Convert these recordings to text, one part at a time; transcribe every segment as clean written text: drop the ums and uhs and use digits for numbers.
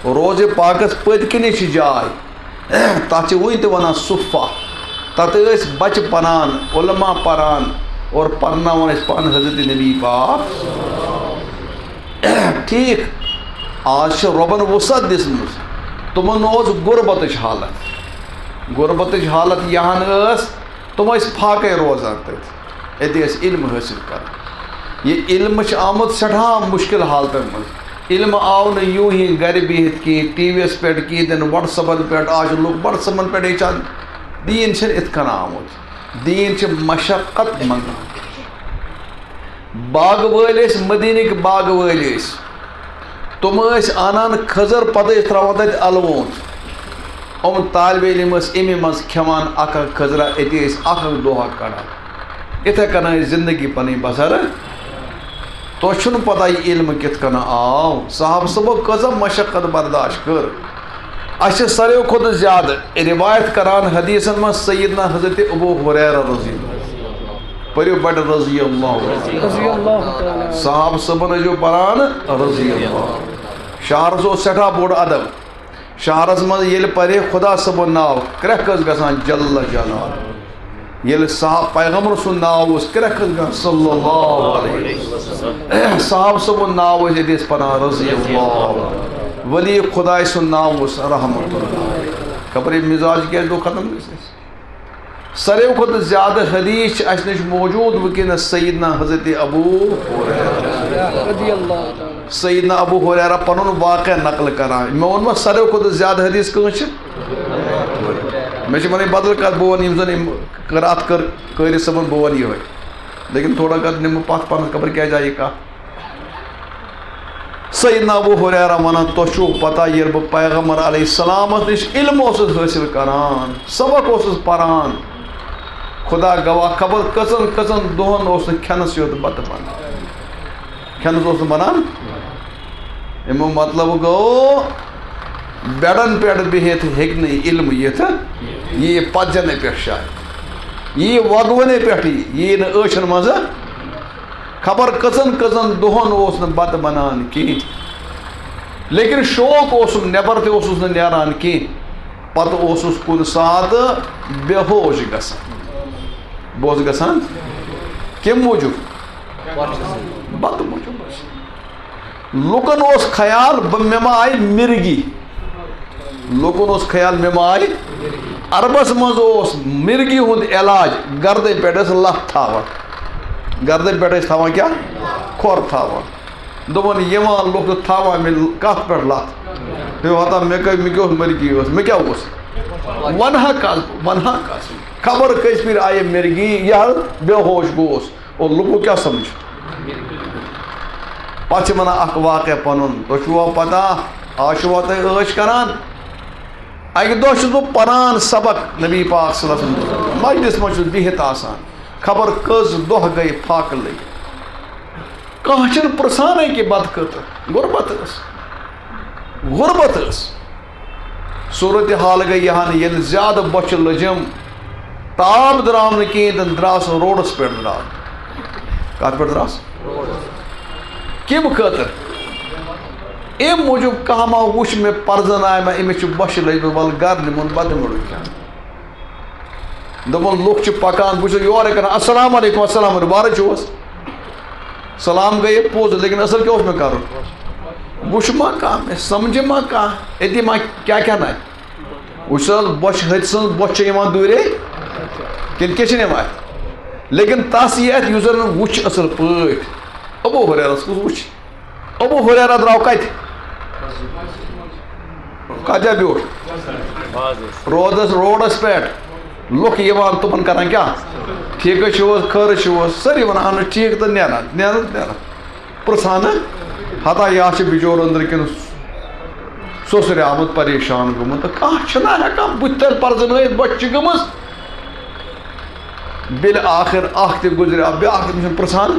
روزِ پاکس پٔتۍ کِنی چھِ جاے تَتھ چھِ وٕنۍ تہِ وَنان صُفہ تَتھ ٲسۍ بَچہِ پَران علما پَران اور پَرناوان ٲسۍ پانہٕ حضرت نبی پاک ٹھیٖک آز چھِ رۄبَن وُسعت دِژمٕژ تِمَن اوس غُربتٕچ حالت حالت یہان ٲس تِم ٲسۍ پھاکَے روزان تَتہِ اَتہِ ٲسۍ علم حٲصِل کَران یہِ علم چھِ آمُت سٮ۪ٹھاہ مُشکِل حالتَن منٛز علم آو نہٕ یوٗں ہی گَرِ بِہِتھ کِہیٖنۍ ٹی وی یَس پٮ۪ٹھ کِہیٖنۍ تہِ نہٕ وَٹسَپَن پٮ۪ٹھ آز چھِ لُکھ وَٹسَپَن پٮ۪ٹھ ہیٚچھان دیٖن چھِنہٕ اِتھ کٔنۍ آمُت دیٖن چھِ مشقت منٛگان باغہٕ وٲلۍ ٲسۍ مدیٖنٕکۍ باغہٕ وٲلۍ ٲسۍ تِم ٲسۍ اَنان کھٔزٕر پَتہٕ ٲسۍ ترٛاوان تَتہِ اَلوُنٛد یِم طالبہِ علم ٲسۍ اَمے منٛز کھٮ۪وان اَکھ اَکھ کھٔزرا أتی ٲسۍ اَکھ اَکھ دۄہا کَڑان یِتھَے کٔنۍ ٲسۍ زِندگی پَنٕنۍ بَسر تۄہہِ چھُنہٕ پَتہ یہِ علم کِتھ کٔنۍ آو صحابہٕ صٲبو کۭژاہ مشقت برداشت کٔر اَسہِ چھِ ساروِیو کھۄتہٕ زیادٕ روایت کَران حدیٖثن منٛز سیدنا حضرت ابوٗ ہُریرہ رضی اللہ پٔرِو بَڑٕ رضی اللہ صحابہٕ صٲبن ٲسِو پَران رضی اللہ شہرَس اوس سٮ۪ٹھاہ بوٚڑ اَدب شہرَس منٛز ییٚلہِ پَرِ خۄدا صٲبُن ناو کرٛٮ۪کھ ٲس گژھان جل جلال ییٚلہِ پیغمبر سُنٛد ناو اوس کرٛٮ۪کھ ٲس گژھان صلی اللہ علیہ وسلم صحابہٕ صٲبُن ناو ٲسۍ ییٚتہِ ٲسۍ پَران رضی اللہ ولی خۄداے سُنٛد ناو اوس رحمت اللہ خبر یہِ مِزاج کیٛازِ گوٚو ختم گٔژھِتھ ساروِیو کھۄتہٕ زیادٕ حدیٖث چھِ اَسہِ نِش موجوٗد وٕنکٮ۪نَس سیدنا حضرت ابوٗ سیدنا ابوٗ ہُریرہ پَنُن واقعہ نقل کران مےٚ ووٚنمَو ساروِیو کھۄتہٕ زیادٕ حدیٖث کٲنٛسہِ چھِ مےٚ چھِ وَنٕنۍ بدل کَتھ بہٕ وَنہٕ یِم زَن یِم قرات کٔر قٲری صٲبَن بہٕ وَنہٕ یِہوٚے لیکِن تھوڑا کَتھ نِمہٕ بہٕ پَتھ پَنُن خبر کیٛازِ آیہِ یہِ کَتھ سیدنا ابوٗ ہُریرہ وَنان تۄہہِ چھُو پَتہ ییٚلہِ بہٕ پیغمبر علیہ السلامَس نِش علم اوسُس حٲصِل کران سبق اوسُس پَران خۄدا گواہ خبر کٔژَن دۄہَن اوس نہٕ کھٮ۪نَس یوت بَتہٕ بَنان کھٮ۪نَس اوس نہٕ بَنان اَمیُک مطلب گوٚو بیڈَن پٮ۪ٹھ بِہِتھ ہیٚکہِ نہٕ یہِ علم یِتھ یہِ یی پَتجَنَے پٮ۪ٹھ شاید یہِ یی وۄگوَنے پٮ۪ٹھ یی نہٕ ٲچھَن منٛزٕ خبر کٔژَن دۄہَن اوس نہٕ بَتہٕ بَنان کِہیٖنۍ لیکِن شوق اوسُم نٮ۪بر تہِ اوسُس نہٕ نیران کِہیٖنۍ پَتہٕ اوسُس کُنہِ ساتہٕ بے ہوش گژھان بہٕ اوسُس گژھان کَمہِ موٗجوٗب بَتہٕ موٗجوٗب لُکَن اوس خیال مےٚ ما آیہِ مِرگی لُکَن اوس خیال مےٚ ما آیہِ عربَس منٛز اوس مِرگی ہُنٛد علاج گردَن پٮ۪ٹھ ٲسۍ لَتھ تھاوان گردَن پٮ۪ٹھ ٲسۍ تھاوان کیٛاہ کھۄر تھاوان دوٚپُن یِوان لُکھ تہٕ تھاوان مےٚ کَتھ پٮ۪ٹھ لَتھ مےٚ واتان مےٚ کیٛاہ اوس مِرگی ٲس مےٚ کیٛاہ اوس وَنہا کَس خبر کٔژِ پھِرِ آیہِ مِرگی یہِ حظ بے ہوش گوس اور لُکو کیٛاہ سَمجھ پَتہٕ چھِ وَنان اَکھ واقعہ پَنُن تۄہہِ چھُوا پَتہ آز چھُوا تُہۍ عٲش کَران اَکہِ دۄہ چھُس بہٕ پَران سبق نبی پاک صلی اللہ علیہ وسلم مجلِس منٛز چھُس بِہِتھ آسان خبر کٔژ دۄہ گٔے فاقہٕ لٔگۍ کانٛہہ چھِنہٕ پِرٛژھانٕے کہِ بَتہٕ خٲطرٕ غُربت ٲس صوٗرتِ حال گٔے یِہَن ییٚلہِ زیادٕ بۄچھِ لٔجِم تاب درٛاو نہٕ کِہیٖنۍ تہِ نہٕ درٛاس روڈَس پٮ۪ٹھ درٛاو کَتھ پٮ۪ٹھ درٛاس کَمہِ خٲطرٕ اَمہِ موٗجوٗب کانٛہہ ما وٕچھ مےٚ پَرزَنایہِ مےٚ أمِس چھِ بۄچھِ لٔجمٕژ وَلہٕ گَرٕ نِمُن بَتہٕ موٚڑُن کھٮ۪ن دوٚپُن لُکھ چھِ پَکان بہٕ چھُس یورَے کَران اَسَلامُ علیکُم اَسَلامُ علیکُم وارٕ چھُوَس سلام گٔیے پوٚز لیکِن اَصٕل کیٛاہ اوس مےٚ کَرُن وٕچھ ما کانٛہہ مےٚ سَمجھِ ما کانٛہہ أتی ما کیٛاہ نَے وٕچھ حظ بۄچھِ ہَتہِ سٕنٛز بۄچھِ چھےٚ یِوان دوٗرے کِنہٕ کیٛاہ چھِنہٕ یِوان لیکِن تَس یی اَتھِ یُس زَن وٕچھ اَصٕل پٲٹھۍ ابوٗ ہُریرَس کُس وٕچھ ابوٗ ہُریرہ درٛاو کَتہِ کَتھ جایہِ بیوٗٹھ روڈَس پٮ۪ٹھ لُکھ یِوان تِمَن کَران کیٛاہ ٹھیٖکٕے چھُو حظ خٲرٕے چھُو حظ سٲری وَنان اہن حظ ٹھیٖک تہٕ نیران پِرٛژھان ہتا یہِ چھِ بِچور أنٛدرٕ کِنہٕ سُسرِ آمُت پریشان گوٚمُت تہٕ کانٛہہ چھُنہ ہٮ۪کان بٕتھِ تَل پَرزٕنٲیِتھ بۄچھِ چھِ گٔمٕژ بِلہِ آخِر اَکھ تہِ گُزریٛاو بیٛاکھ تٔمِس چھُنہٕ پِرٛژھان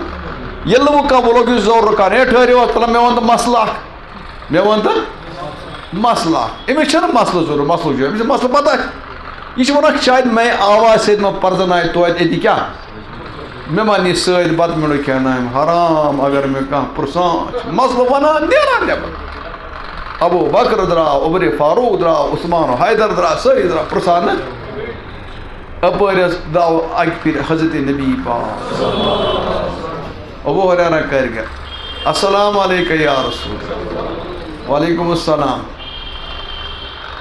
ییٚلہِ نہٕ وۄنۍ کانٛہہ وۄنۍ لوٚگ یہِ زورٕ رُکان ہے ٹھٔہرِو حظ تَلہ مےٚ وَن تہٕ مَسلہٕ اَکھ مےٚ وَن تہٕ مَسلہٕ اَکھ أمِس چھَنہٕ مَسلہٕ ضروٗرت مَسلہٕ چھُ أمِس چھِ مَسلہٕ پَتہ یہِ چھِ وَنان شاید مے آواز سۭتۍ ما پَرزَنایہِ توتہِ أتی کیٛاہ مےٚ ما نی سۭتۍ بَتہٕ میوٚنٛڈُک کھٮ۪نایم حرام اگر مےٚ کانٛہہ پِرٛژھان چھِ مَسلہٕ وَنان نیران نٮ۪بر ابو بکر درٛاو عمر فاروق درٛاو عثمان حیدر درٛاو سٲری درٛاو پرٛژھان اپٲرۍ حظ درٛاو اَکہِ پھِرِ حضرت نبی پاک ابو ہریرہ کَرِ گَر السلام علیکم یا رسول وعلیکم السلام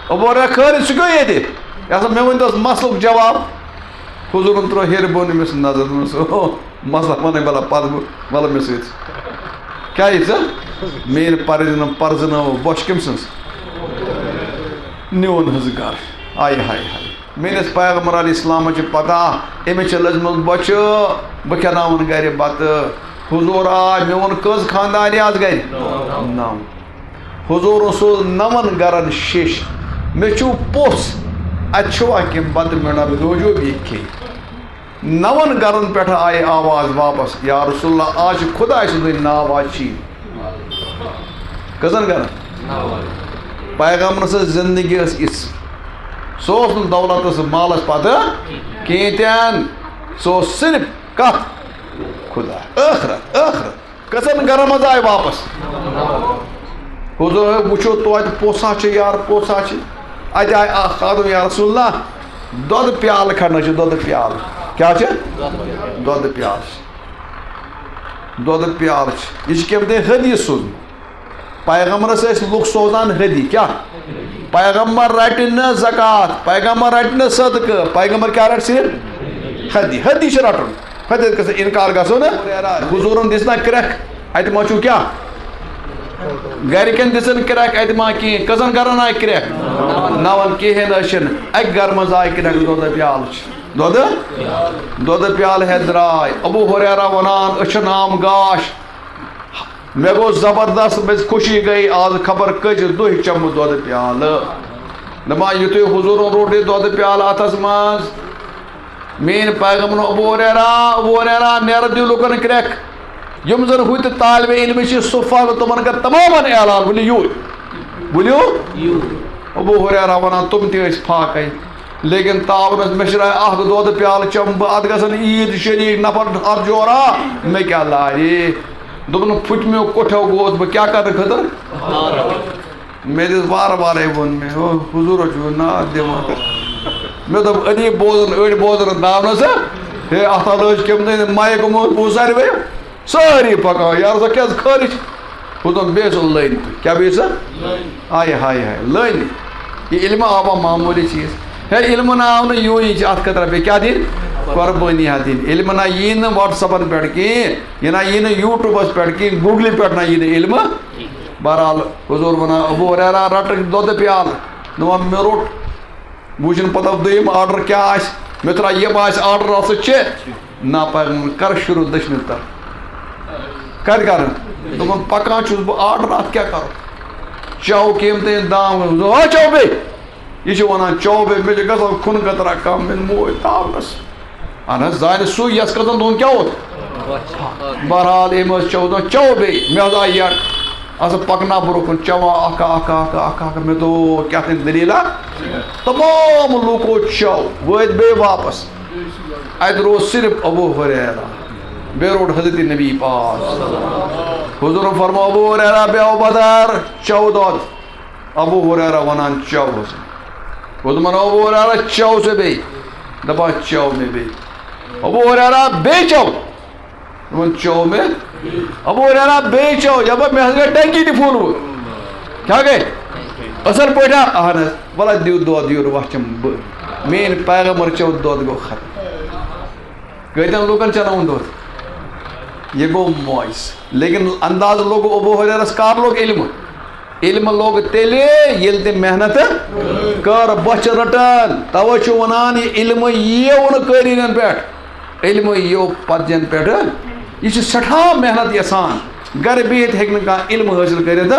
ابو ہریرہ خٲرِج ژٕ گٔے ییٚتہِ یہِ ہسا مےٚ ؤنۍتو مسلُک جواب حضوٗرن ترٛوو ہیٚرِ بۄن أمِس نظر دوٚپنَس مسلہٕ وَنَے بَلا پَتہٕ وَلہٕ مےٚ سۭتۍ کیٛاہ یہِ ژٕ میٛٲنۍ پرزنٲو بۄچھِ کٔمۍ سٕنٛز نیوٗن حظ گَرٕ آیہِ ہاے ہاے میٛٲنِس پیغمبر علیہ السلامَس چھِ پتہ أمِس چھِ لٔجمٕژ بۄچھِ بہٕ کھٮ۪ناوَن گَرِ بَتہٕ حضوٗر آے مےٚ ووٚن کٔژ خانٛدارِ آز گَرِ 9 حضوٗرن سوز 9 گَرَن شیٚش مےٚ چھُو پوٚژھ اَتہِ چھُوا کینٛہہ بَتہٕ میوٗنا روزیو بیٚیہِ کھیٚنۍ 9 گَرَن پٮ۪ٹھٕ آیہِ آواز واپس یا رسول اللہ آز چھِ خۄداے سُنٛدُے ناو آز چھی کٔژَن گَرَن پیغمبرَس ٲس زِندگی ٲس یِژھ سُہ اوس نہٕ دولتَس مالَس پَتہٕ کِہیٖنۍ تہِ نہٕ سُہ اوس صرف کَتھ خۄدا ٲخرت کٔژَن گَرَن منٛز آیہِ واپس حضوٗر وٕچھو توتہِ پوٚژھا چھِ یارٕ پوٚژھا چھِ اَتہِ آیہِ اَکھ خادم یا رسول اللہ دۄدٕ پیالہٕ کھَنٛڈ چھِ دۄدٕ پیالہٕ کیٛاہ چھِ دۄدٕ پیالہٕ چھِ دۄدٕ پیالہٕ چھِ یہِ چھِ کٔمۍ تانۍ حدیٖث سوٗزمُت پیغمبرس ٲسۍ لُکھ سوزان حدی کیٛاہ پیغمبر رَٹہِ نہٕ زکات پیغمبر رَٹہِ نہٕ صدقہٕ پیغمبر کیٛاہ رَٹہِ صرف حدی چھِ رَٹُن حدیٖث گژھِ اِنکار گژھو نہٕ حضوٗرن دِژ نہ کرٛٮ۪کھ اَتہِ ما چھُو کیٛاہ گرِکٮ۪ن دِژٕن کرٛٮ۪کھ اَتہِ ما کِہیٖنۍ کٔژَن گَرَن آیہِ کرٛٮ۪کھ 9 کِہیٖنۍ نہٕ چھِنہٕ اَکہِ گرٕ منٛز آیہِ کرٛٮ۪کھ دۄدٕ پیالہٕ چھِ دۄدٕ پیالہٕ ہٮ۪تھ درٛاے ابو ہریرہ وَنان أچھَن آم گاش مےٚ گوٚو زبردست مےٚ خوشی گٔے آز خبر کٔژِ دۄہہِ چَمہٕ دۄدٕ پیالہٕ دَپان یُتھُے حضوٗرن روٚٹ یہِ دۄدٕ پیالہٕ اَتھَس منٛز میٛٲنۍ پیغمبر ابو ہریرہ نیرٕ دِیِو لُکَن کرٛٮ۪کھ یِم زَن ہُتہِ طالبہِ علمہِ چھِ صُفہٕ تِمَن کَر تمامَن اعلان ؤلِو ابو ہریرہ وَنان تِم تہِ ٲسۍ فاقَے لیکِن تاونَس مےٚ شرایہِ اَکھ دۄدٕ پیالہٕ چَمہٕ بہٕ اَتھ گژھن عیٖد شریٖف نفر اَتھ جورا مےٚ کیٛاہ لارِ دوٚپُن پھٕٹمیو کوٹھیو گوس بہٕ کیٛاہ کَرنہٕ خٲطرٕ مےٚ دِژ وارٕ وارَے ووٚن مےٚ حضوٗرا چھُ ناد دِوان مےٚ دوٚپ أتی بوزُن أڑۍ بوزُن داونَس ہے اَتھ ہا لٲج کٔمۍ تانۍ مایِک بوٗز ساروٕے سٲری پَکان یارٕ سا کیٛاہ حظ خٲرِج بہٕ دوٚپ بیٚیہِ سُہ لٔنۍ تہٕ کیٛاہ بیٚیہِ سا ہاے ہاے ہاے لٔنۍ یہِ علمہٕ آوا معموٗلی چیٖز ہے علمہٕ نہ آو نہٕ یوٗنی چھِ اَتھ خٲطرٕ بیٚیہِ کیٛاہ دِنۍ قۄربٲنی ہا دِنۍ علمہٕ نہ یی نہٕ وَٹسَپَن پٮ۪ٹھ کِہیٖنۍ یہِ نہ یی نہٕ یوٗٹیوٗبَس پٮ۪ٹھ کِہیٖنۍ گوٗگلہِ پٮ۪ٹھ نہ یی نہٕ علمہٕ بہرحال حضوٗر وَنان ابو ہریرہ رَٹٕکھ دۄدٕ پیالہٕ دَپان مےٚ روٚٹ وٕچھُن پَتہٕ دوٚیِم آرڈَر کیٛاہ آسہِ مےٚ ترٛاو یِم آسہِ آرڈَر اَتھ سۭتۍ چھِ نہ پیغمبر کَر شروٗع دٔچھنہِ طرف کَتہِ کَرُن دوٚپُن پَکان چھُس بہٕ آرڈَر اَتھ کیٛاہ کَرُن چو کٔمۍ تانۍ دام ہا چو بیٚیہِ یہِ چھُ وَنان چو بیٚیہِ مےٚ چھِ گژھان کھُنہٕ قطرا کَم مےٚ موج تاونَس اہن حظ زانہِ سُے یَس کٔژَن دۄہَن کیٛاہ اوس بہرحال أمۍ ٲس چو دۄہَن چو بیٚیہِ مےٚ حظ آے یَڈ اَصٕل پَکنا برونٛہہ کُن چٮ۪وان اَکھ مےٚ دوٚپ کیٛاہ تانۍ دٔلیٖلا تمام لوٗکو چو وٲتۍ بیٚیہِ واپَس اَتہِ روٗد صرف ابو ہریرہ بیٚیہِ روٚٹ حضرت نبی پاک حضوٗرن فرموو ابو ہریرہ بیٚہو بدر چو دۄد ابو ہریرہ وَنان چو حظ دوٚپمَن ابو ہریرہ چو ژٕ بیٚیہِ دَپان چو مےٚ بیٚیہِ ابو ہریرہ بیٚیہِ چو دوٚپُن چو مےٚ ابو ہریرہ بیٚیہِ چو یَپٲرۍ مےٚ حظ گٔے ٹٮ۪نکی تہِ فُل کیٛاہ گٔے اَصٕل پٲٹھۍ اہن حظ وَلہٕ دِیِو دۄد یورٕ وَتھ چَمہٕ بہٕ میٛٲنۍ پیغمبر چو دۄد گوٚو ختم کۭتٮ۪ن لوٗکَن چَلاوُن دۄد یہِ گوٚو مویس لیکِن انداز لوٚگ ابو ہریرہَس کر لوٚگ علمہٕ لوٚگ تیٚلہِ ییٚلہِ تٔمۍ محنت کٔر بۄچھِ رٔٹٕن تَوَے چھُ وَنان یہِ علمہٕ یِیو نہٕ قٲلیٖنَن پٮ۪ٹھ علمہٕ یِیو پَتجَن پٮ۪ٹھٕ یہِ چھِ سٮ۪ٹھاہ محنت یَژھان گَرِ بِہِتھ ہیٚکہِ نہٕ کانٛہہ علمہٕ حٲصِل کٔرِتھ